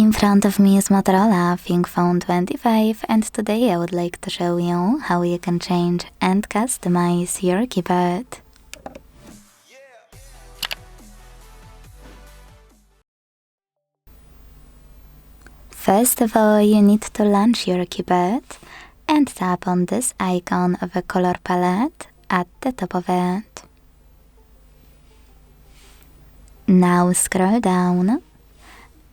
In front of me is Motorola ThinkPhone 25, and today I would like to show you how you can change and customize your keyboard. First of all, you need to launch your keyboard and tap on this icon of a color palette at the top of it. Now scroll down.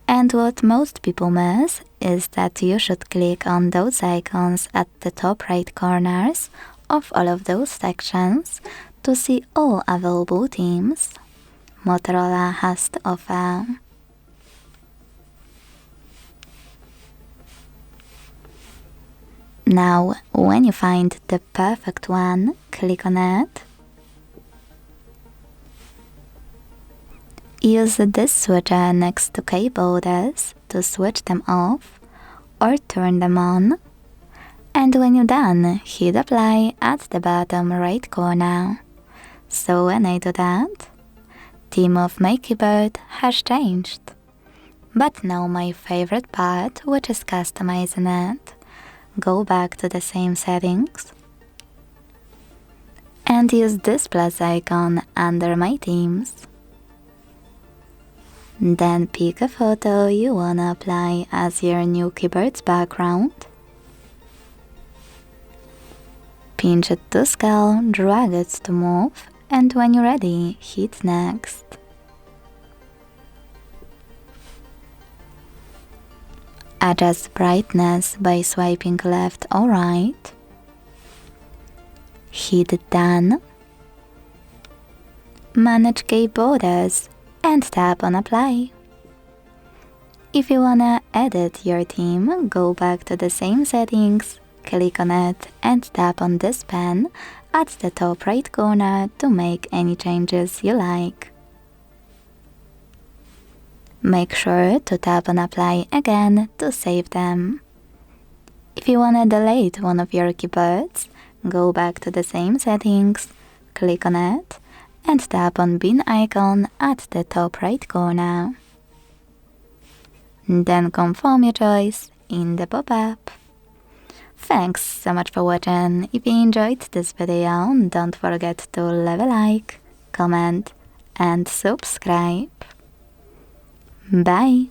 And what most people miss is that you should click on those icons at the top right corners of all of those sections to see all available themes Motorola has to offer. Now, when you find the perfect one, click on it. Use this switcher next to keyboards to switch them off or turn them on. And when you're done, hit apply at the bottom right corner. So when I do that, theme of my keyboard has changed. But now my favorite part, which is customizing it. Go back to the same settings and use this plus icon under my themes. Then pick a photo you wanna apply as your new keyboard's background. Pinch it to scale, drag it to move, and when you're ready, hit next. Adjust brightness by swiping left or right. Hit done. Manage keyboards and tap on apply. If you wanna edit your theme, go back to the same settings, click on it and tap on this pen at the top right corner to make any changes you like. Make sure to tap on apply again to save them. If you wanna delete one of your keyboards, go back to the same settings, click on it and tap on bin icon at the top right corner. Then confirm your choice in the pop-up. Thanks so much for watching. If you enjoyed this video, don't forget to leave a like, comment and subscribe. Bye!